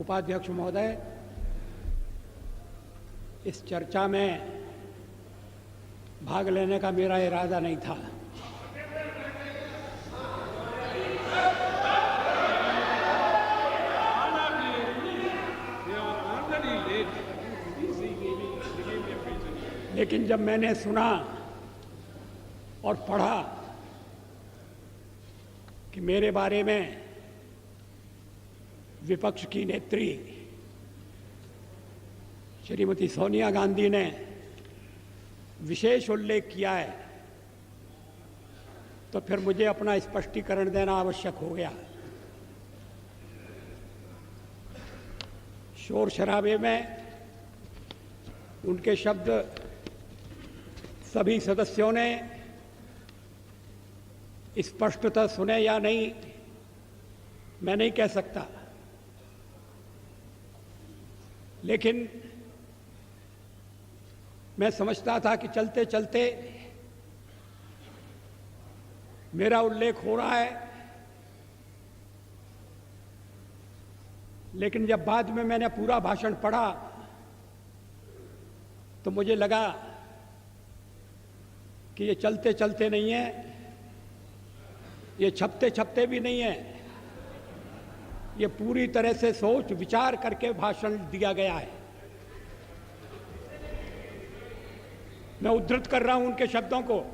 उपाध्यक्ष महोदय, इस चर्चा में भाग लेने का मेरा इरादा नहीं था। लेकिन जब मैंने सुना और पढ़ा कि मेरे बारे में विपक्ष की नेत्री श्रीमती सोनिया गांधी ने विशेष उल्लेख किया है, तो फिर मुझे अपना स्पष्टीकरण देना आवश्यक हो गया। शोर शराबे में उनके शब्द सभी सदस्यों ने स्पष्टतः सुने या नहीं, मैं नहीं कह सकता, लेकिन मैं समझता था कि चलते चलते मेरा उल्लेख हो रहा है। लेकिन जब बाद में मैंने पूरा भाषण पढ़ा तो मुझे लगा कि ये चलते चलते नहीं है, ये छपते छपते भी नहीं है, ये पूरी तरह से सोच विचार करके भाषण दिया गया है। मैं उद्धृत कर रहा हूं उनके शब्दों को।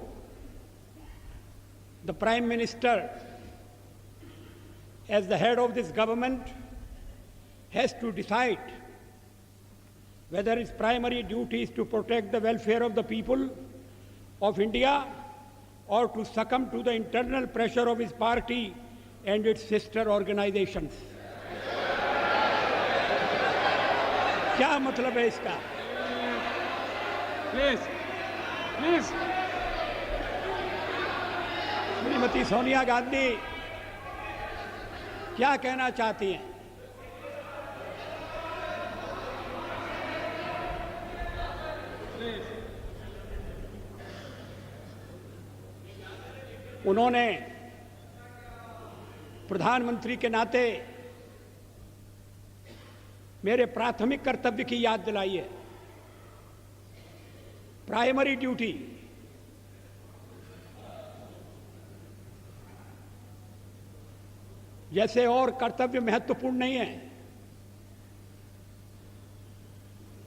The prime minister as the head of this government has to decide whether its primary duty is to protect the welfare of the people of India or to succumb to the internal pressure of his party and its sister organizations. क्या मतलब है इसका? Please Shrimati Sonia Gandhi क्या कहना चाहती हैं? उन्होंने प्रधानमंत्री के नाते मेरे प्राथमिक कर्तव्य की याद दिलाई है। प्राइमरी ड्यूटी, जैसे और कर्तव्य महत्वपूर्ण नहीं है,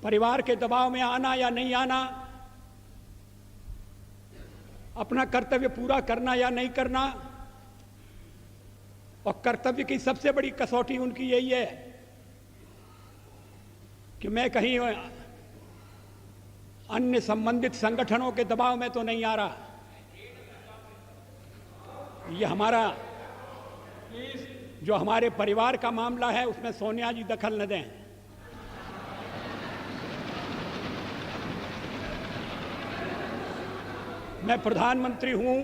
परिवार के दबाव में आना या नहीं आना, अपना कर्तव्य पूरा करना या नहीं करना, और कर्तव्य की सबसे बड़ी कसौटी उनकी यही है कि मैं कहीं अन्य संबंधित संगठनों के दबाव में तो नहीं आ रहा। ये हमारा जो हमारे परिवार का मामला है उसमें सोनिया जी दखल न दें। मैं प्रधानमंत्री हूं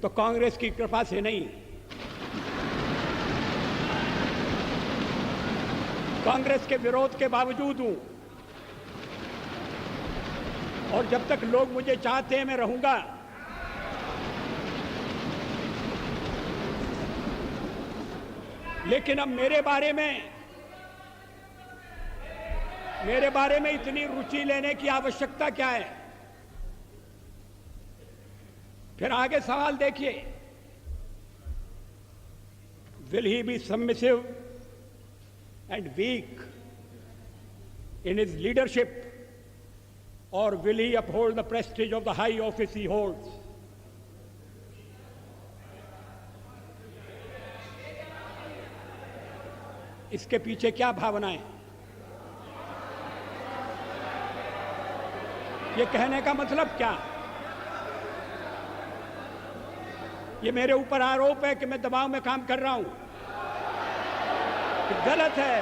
तो कांग्रेस की कृपा से नहीं, कांग्रेस के विरोध के बावजूद हूं, और जब तक लोग मुझे चाहते हैं मैं रहूंगा। लेकिन अब मेरे बारे में इतनी रुचि लेने की आवश्यकता क्या है? फिर आगे सवाल देखिए, will he be submissive and weak in his leadership, or will he uphold the prestige of the high office he holds? इसके पीछे क्या भावनाएं? ये कहने का मतलब क्या? ये मेरे ऊपर आरोप है कि मैं दबाव में काम कर रहा हूं, गलत है।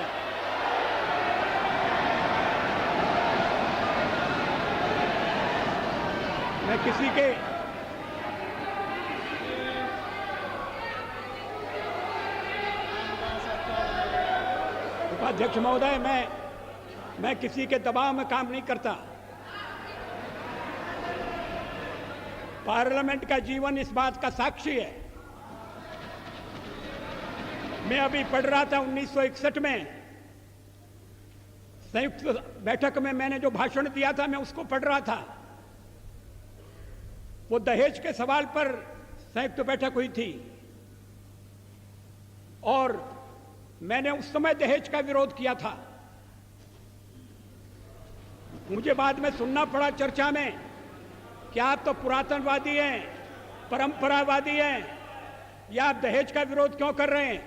मैं किसी के उपाध्यक्ष महोदय, मैं किसी के दबाव में काम नहीं करता। पार्लियामेंट का जीवन इस बात का साक्षी है। मैं अभी पढ़ रहा था 1961 में संयुक्त बैठक में मैंने जो भाषण दिया था, मैं उसको पढ़ रहा था। वो दहेज के सवाल पर संयुक्त बैठक हुई थी और मैंने उस समय दहेज का विरोध किया था। मुझे बाद में सुनना पड़ा चर्चा में कि आप तो पुरातनवादी हैं, परंपरावादी हैं, या आप दहेज का विरोध क्यों कर रहे हैं?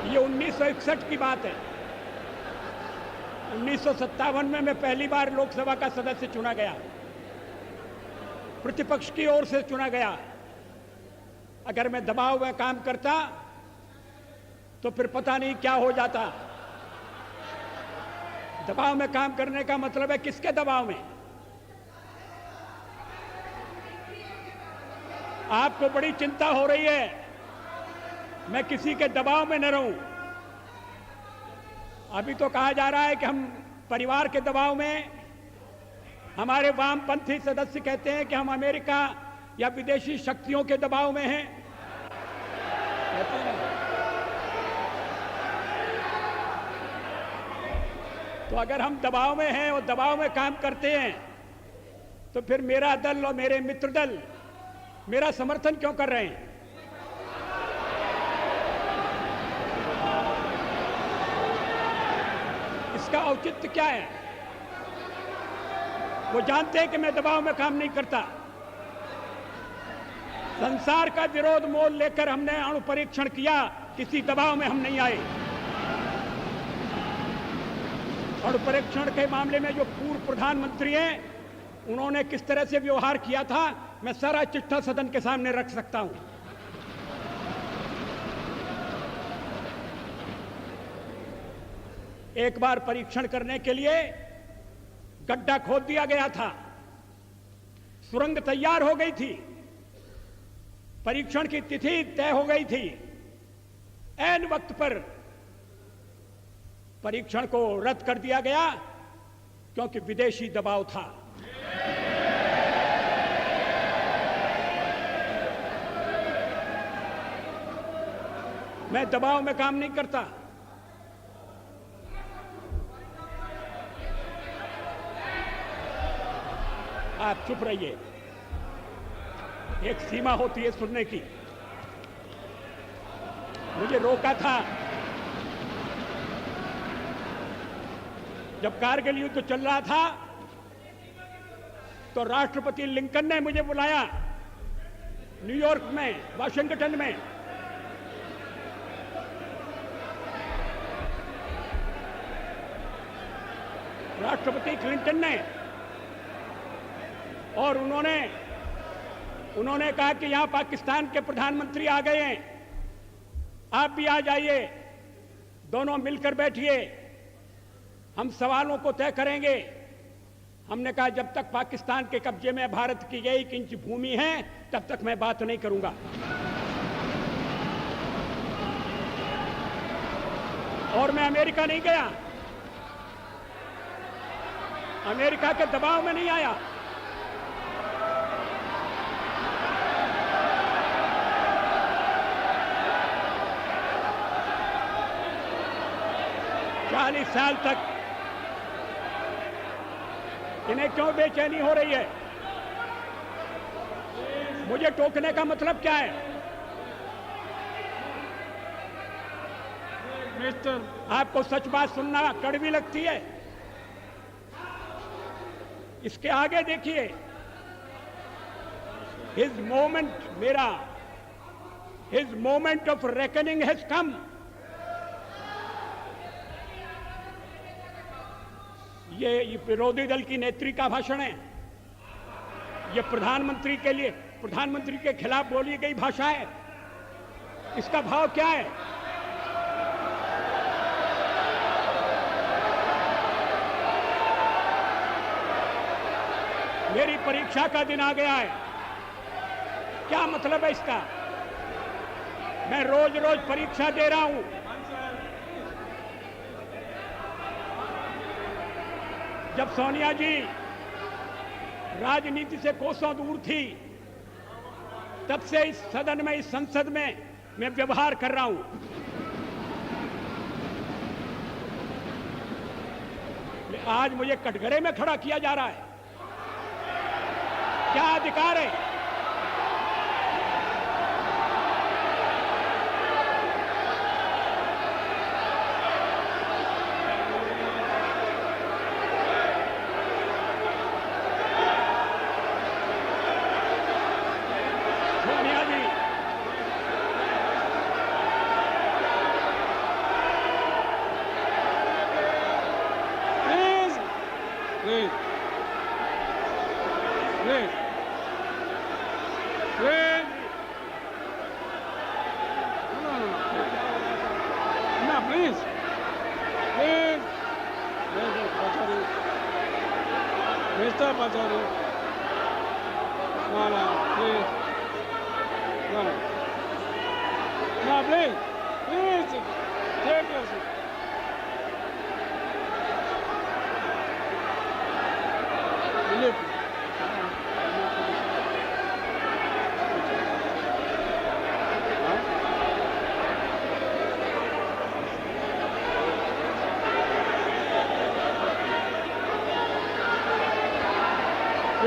ये 1961 की बात है। 1957 में मैं पहली बार लोकसभा का सदस्य चुना गया, प्रतिपक्ष की ओर से चुना गया। अगर मैं दबाव में काम करता तो फिर पता नहीं क्या हो जाता। दबाव में काम करने का मतलब है किसके दबाव में? आपको बड़ी चिंता हो रही है मैं किसी के दबाव में न रहूं। अभी तो कहा जा रहा है कि हम परिवार के दबाव में, हमारे वामपंथी सदस्य कहते हैं कि हम अमेरिका या विदेशी शक्तियों के दबाव में हैं। कहते हैं। तो अगर हम दबाव में हैं और दबाव में काम करते हैं तो फिर मेरा दल और मेरे मित्र दल मेरा समर्थन क्यों कर रहे हैं? इसका औचित्य क्या है? वो जानते हैं कि मैं दबाव में काम नहीं करता। संसार का विरोध मोल लेकर हमने अणु परीक्षण किया, किसी दबाव में हम नहीं आए। अणु परीक्षण के मामले में जो पूर्व प्रधानमंत्री हैं उन्होंने किस तरह से व्यवहार किया था, मैं सारा चिट्ठा सदन के सामने रख सकता हूं। एक बार परीक्षण करने के लिए गड्ढा खोद दिया गया था, सुरंग तैयार हो गई थी, परीक्षण की तिथि तय हो गई थी। ऐन वक्त पर परीक्षण को रद्द कर दिया गया क्योंकि विदेशी दबाव था। मैं दबाव में काम नहीं करता। आप चुप रहिए, एक सीमा होती है सुनने की। मुझे रोका था जब कारगिल युद्ध चल रहा था तो राष्ट्रपति लिंकन ने मुझे बुलाया न्यूयॉर्क में, वाशिंगटन में। राष्ट्रपति क्लिंटन ने, और उन्होंने कहा कि यहां पाकिस्तान के प्रधानमंत्री आ गए हैं, आप भी आ जाइए, दोनों मिलकर बैठिए, हम सवालों को तय करेंगे। हमने कहा जब तक पाकिस्तान के कब्जे में भारत की 1 इंच भूमि है तब तक मैं बात नहीं करूंगा। और मैं अमेरिका नहीं गया, अमेरिका के दबाव में नहीं आया। चालीस साल तक इन्हें क्यों बेचैनी हो रही है? मुझे टोकने का मतलब क्या है? मिस्टर, आपको सच बात सुनना कड़वी लगती है? इसके आगे देखिए, his moment of reckoning has come. ये विरोधी दल की नेत्री का भाषण है, ये प्रधानमंत्री के लिए, प्रधानमंत्री के खिलाफ बोली गई भाषा है। इसका भाव क्या है? मेरी परीक्षा का दिन आ गया है, क्या मतलब है इसका? मैं रोज रोज परीक्षा दे रहा हूं। जब सोनिया जी राजनीति से कोसों दूर थी, तब से इस सदन में, इस संसद में मैं व्यवहार कर रहा हूं। आज मुझे कटघरे में खड़ा किया जा रहा है। क्या अधिकार है? सोनिया जी, Please. Please. Please. No, please. Please. Mr. Pachari. No, please. No. No, please. Please. Take your seat.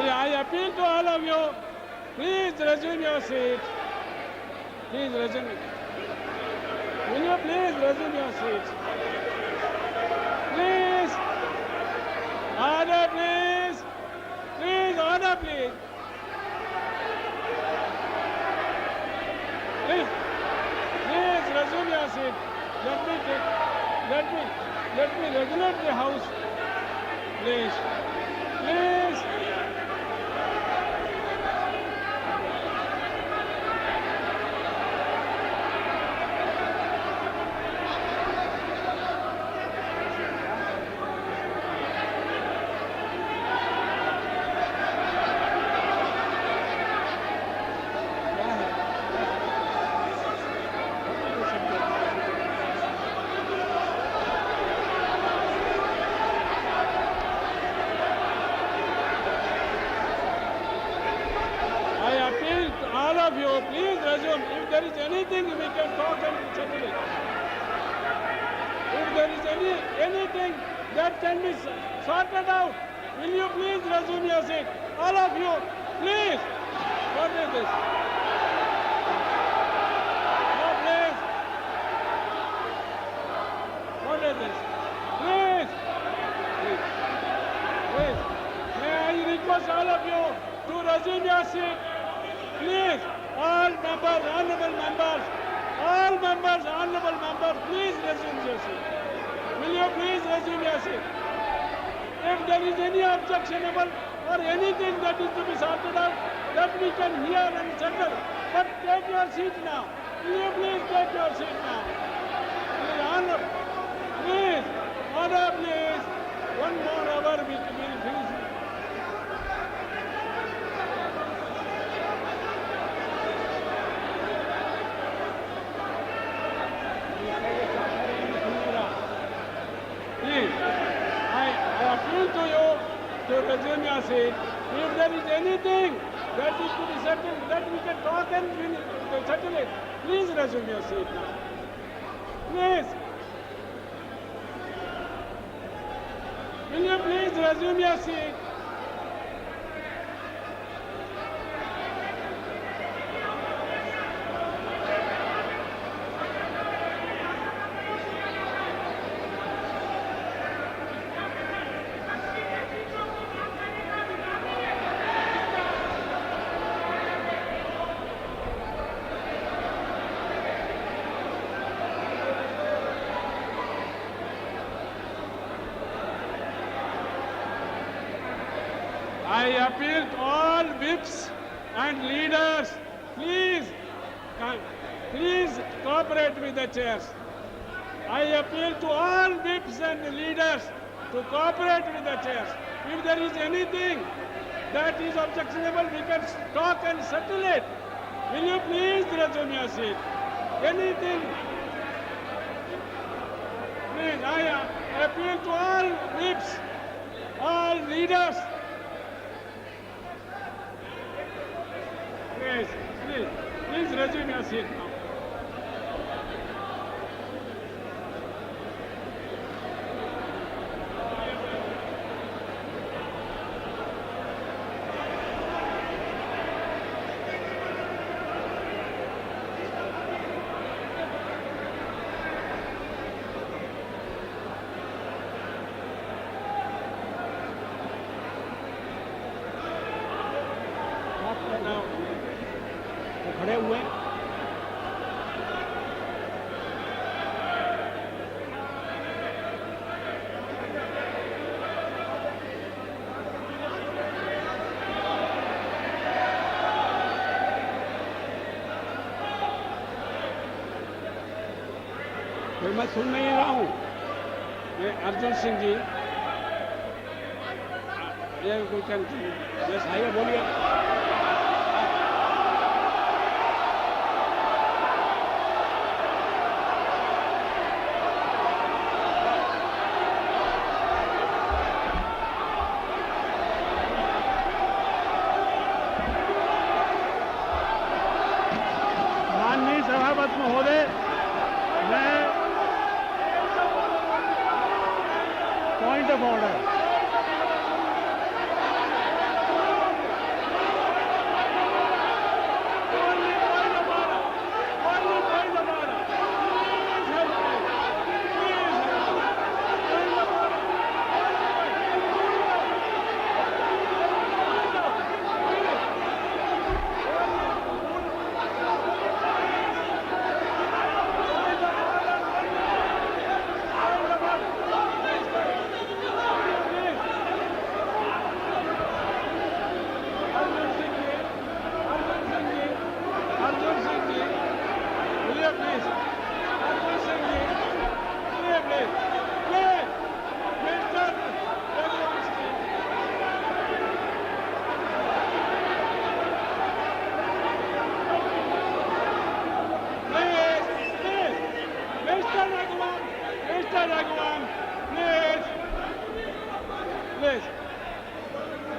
I appeal to all of you, please resume your seat. Please resume. Will you please resume your seat? Please. Order, please. Please, order, please. Please. Please resume your seat. Let me regulate the house. Please. Please. I appeal to all of you, please resume. If there is anything, we can talk and settle it. If there is anything that can be sorted out, will you please resume your seat? All of you, please. What is this? No, please. What is this? Please. Please. Please. May I request all of you to resume your seat? Please, all members, honorable members, please resume your seat. Will you please resume your seat? If there is any objectionable or anything that is to be sorted out, that we can hear and settle. But take your seat now. Will you please take your seat now? Please, honor. Please, order, please. One more hour we will finish. Please, I appeal to you to resume your seat. If there is anything that is to be settled, that we can talk and settle it, please resume your seat now. Please. Will you please resume your seat? I appeal to all whips and leaders, please cooperate with the chairs. I appeal to all whips and leaders to cooperate with the chairs. If there is anything that is objectionable, we can talk and settle it. Will you please resume your seat? Anything? Please, I appeal to all whips, all leaders. Please resume your seat now. वो खड़े हुए हैं। फिर मैं सुन नहीं रहा हूँ। ये अर्जुन सिंह जी, ये कोई कंटिन्यू। यस आइए बोलिए। माननीय सभापति महोदय, मैं point of order.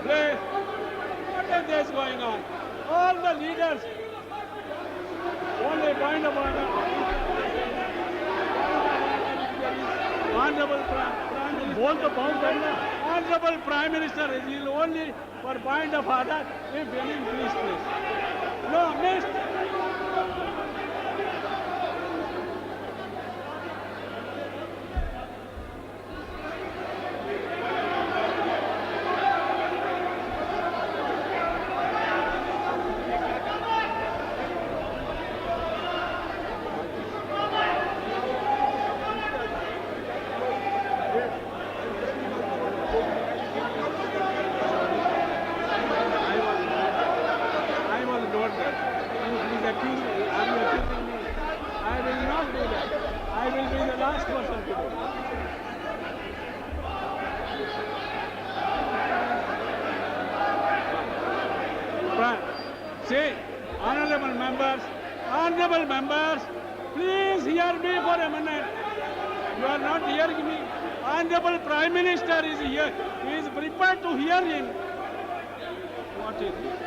Please, what is this going on? All the leaders, only point of order. Honorable Prime Minister. बोल तो बहुत करना. Honorable Prime Minister is only for point of order. If any, please. No, Mr. See, honorable members, please hear me for a minute. You are not hearing me. Honorable Prime Minister is here. He is prepared to hear him. What is it?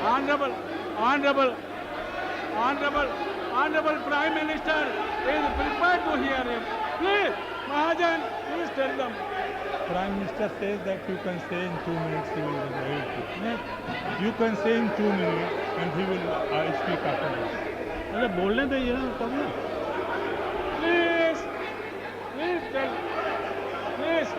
Honorable Prime Minister is prepared to hear him. Please, Mahajan, please tell them. Prime Minister says that you can say in 2 minutes he will be able to. You can say in 2 minutes and he will speak after that. अरे बोलने दीजिए ना तब ना. Please tell. Please.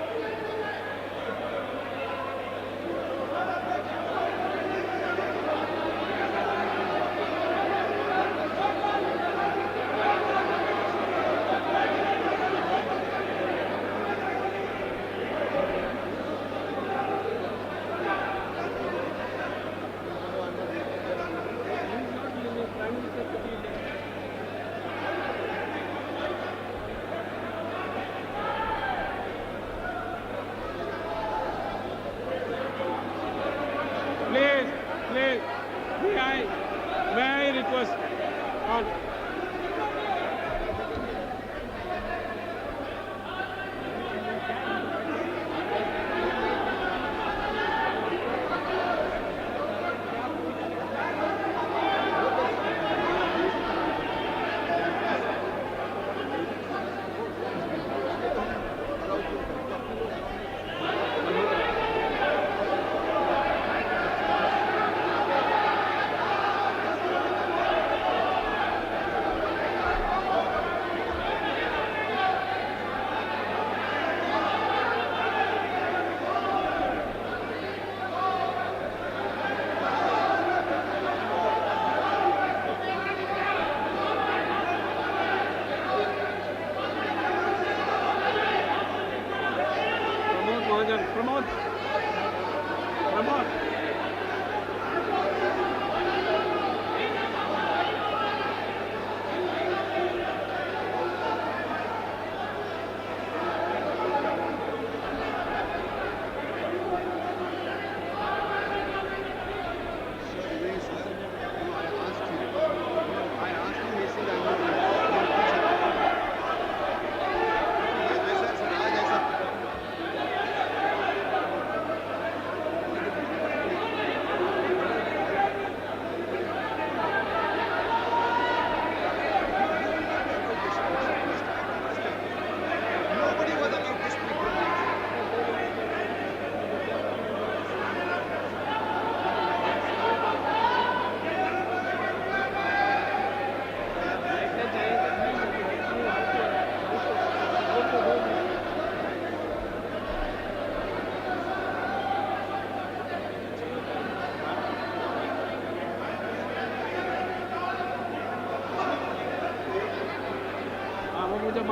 Please, may I request on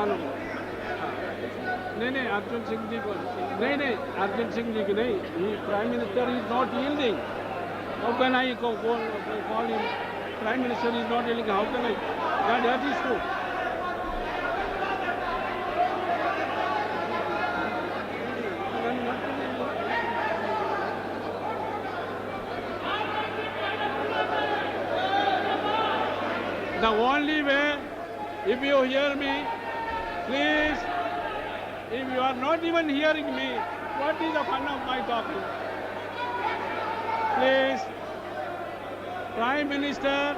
मालूम है। नहीं अर्जुन सिंह जी को नहीं अर्जुन सिंह जी की नहीं, prime minister is not yielding, how can I call him, prime minister is not yielding, how can I, that is true. The only way, if you hear me, please, if you are not even hearing me, what is the fun of my talking? Please, Prime Minister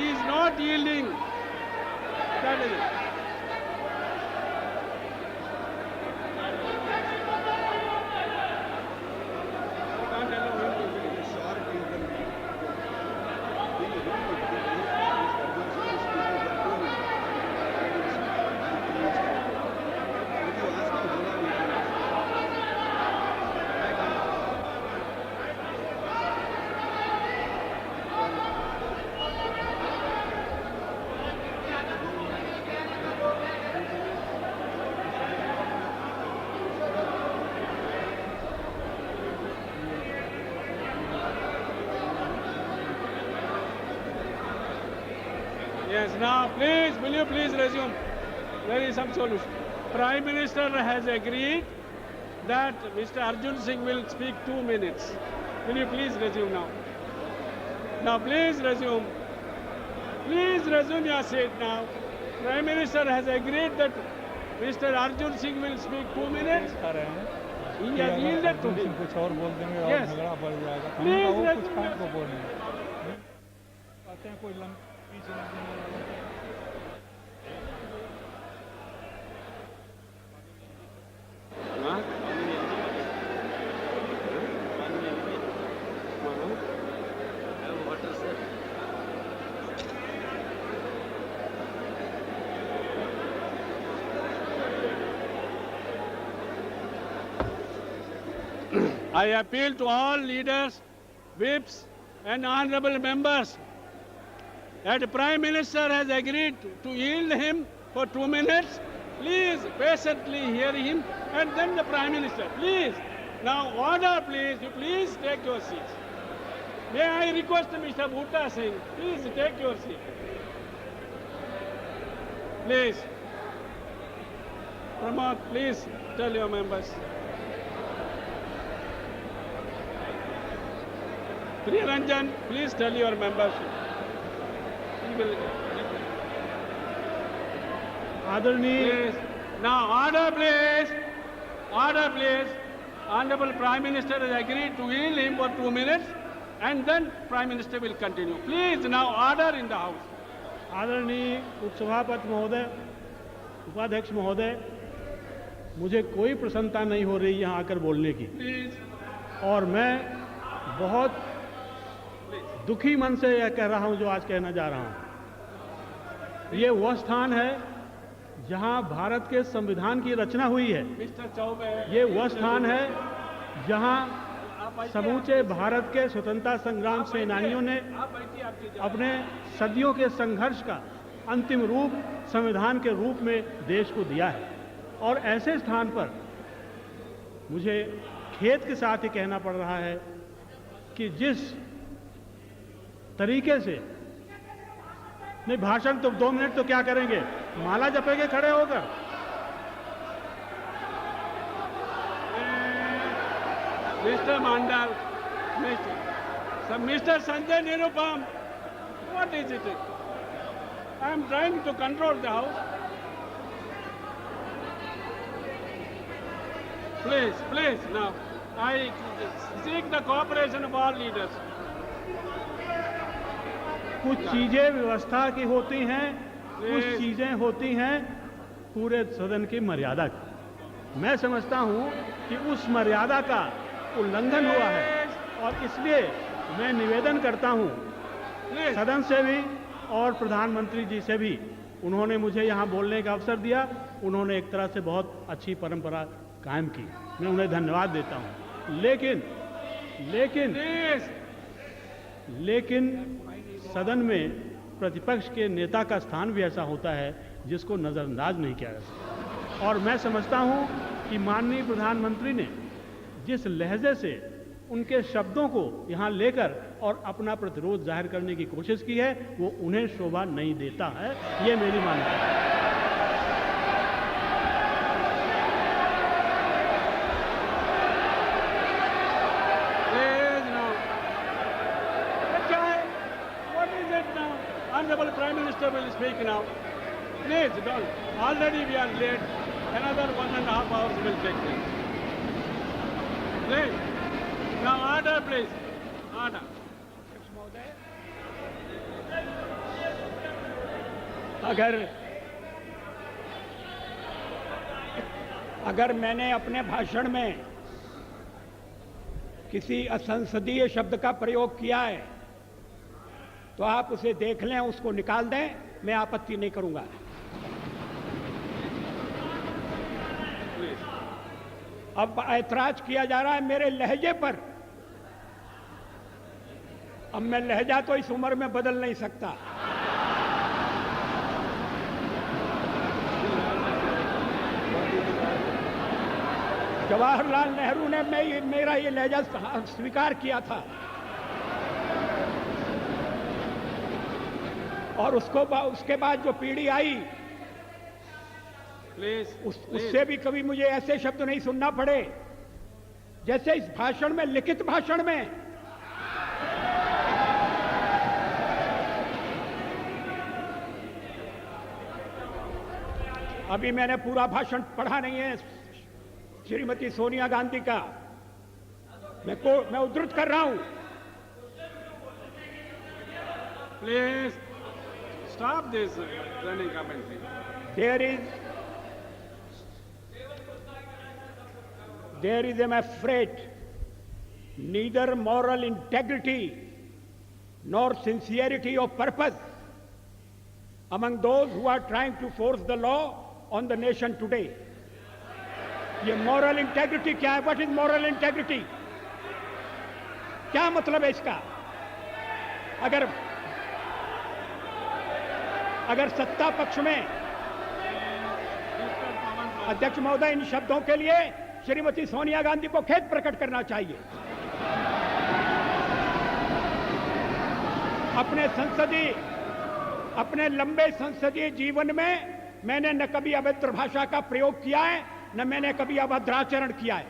is not yielding. That is it. Yes, now please, will you please resume? There is some solution. Prime Minister has agreed that Mr. Arjun Singh will speak 2 minutes. Will you please resume now? Now please resume. Please resume your seat now. Prime Minister has agreed that Mr. Arjun Singh will speak 2 minutes. He has yielded to him. कुछ और बोल देंगे और Yes. झगड़ा बढ़ जाएगा। Please हम let कुछ me- काम को बोलेंगे। कहते हैं कोई पीछे Huh? I appeal to all leaders, whips and honorable members that the Prime Minister has agreed to yield him for 2 minutes. Please patiently hear him and then the Prime Minister. Please. Now order please. You please take your seats. May I request Mr. Bhutta Singh, please take your seat. Please. Pramod, please tell your members. Priyaranjan, please tell your members. He will. आदरणीय Please. Now order please. Order please. Honorable Prime Minister has agreed to yield him for 2 minutes and then Prime Minister will continue. Please now order in the House. आदरणीय उपसभापति महोदय, उपाध्यक्ष महोदय, मुझे कोई प्रसन्नता नहीं हो रही यहाँ आकर बोलने की Please. और मैं बहुत दुखी मन से यह कह रहा हूँ जो आज कहना जा रहा हूँ। ये वह स्थान है जहाँ भारत के संविधान की रचना हुई है। Mr. Chaubey. ये वह स्थान है जहाँ समूचे भारत के स्वतंत्रता संग्राम सेनानियों ने आप बैठिए, आपकी जगह। अपने सदियों के संघर्ष का अंतिम रूप संविधान के रूप में देश को दिया है। और ऐसे स्थान पर मुझे खेद के साथ ये कहना पड़ रहा है कि जिस तरीके से नहीं, भाषण तो 2 मिनट तो क्या करेंगे, माला जपेंगे खड़े होकर। Mr. Mandal, Mr. Sanjay Nirupam, what is it? I am trying to control the House. Please, now, I seek the cooperation of all leaders. कुछ चीजें व्यवस्था की होती हैं, कुछ चीजें होती हैं पूरे सदन की मर्यादा की। मैं समझता हूं कि उस मर्यादा का उल्लंघन हुआ है और इसलिए मैं निवेदन करता हूं Please. सदन से भी और प्रधानमंत्री जी से भी। उन्होंने मुझे यहाँ बोलने का अवसर दिया, उन्होंने एक तरह से बहुत अच्छी परंपरा कायम की, मैं उन्हें धन्यवाद देता हूँ। लेकिन Please. लेकिन सदन में प्रतिपक्ष के नेता का स्थान भी ऐसा होता है जिसको नज़रअंदाज नहीं किया जा सकता। और मैं समझता हूं कि माननीय प्रधानमंत्री ने जिस लहजे से उनके शब्दों को यहां लेकर और अपना प्रतिरोध जाहिर करने की कोशिश की है, वो उन्हें शोभा नहीं देता है, ये मेरी मान्यता है। Honorable Prime Minister will speak now. Please don't. Already we are late. Another 1.5 hours will take place. Please. Now order, please. Order. अगर मैंने अपने भाषण में किसी असंसदीय शब्द का प्रयोग किया है तो आप उसे देख लें, उसको निकाल दें, मैं आपत्ति नहीं करूंगा। अब ऐतराज किया जा रहा है मेरे लहजे पर। अब मैं लहजा तो इस उम्र में बदल नहीं सकता। जवाहरलाल नेहरू ने मेरा ये लहजा स्वीकार किया था और उसके बाद जो पीढ़ी आई उससे भी कभी मुझे ऐसे शब्द नहीं सुनना पड़े जैसे इस भाषण में, लिखित भाषण में। अभी मैंने पूरा भाषण पढ़ा नहीं है श्रीमती सोनिया गांधी का, मैं उद्धृत कर रहा हूं। Please stop this running commentary. There is, I'm afraid, neither moral integrity nor sincerity of purpose among those who are trying to force the law on the nation today. ये moral integrity क्या है? What is moral integrity? क्या मतलब है इसका? अगर सत्ता पक्ष में अध्यक्ष महोदय, इन शब्दों के लिए श्रीमती सोनिया गांधी को खेद प्रकट करना चाहिए। अपने लंबे संसदीय जीवन में मैंने न कभी अभद्र भाषा का प्रयोग किया है, न मैंने कभी अभद्राचरण किया है।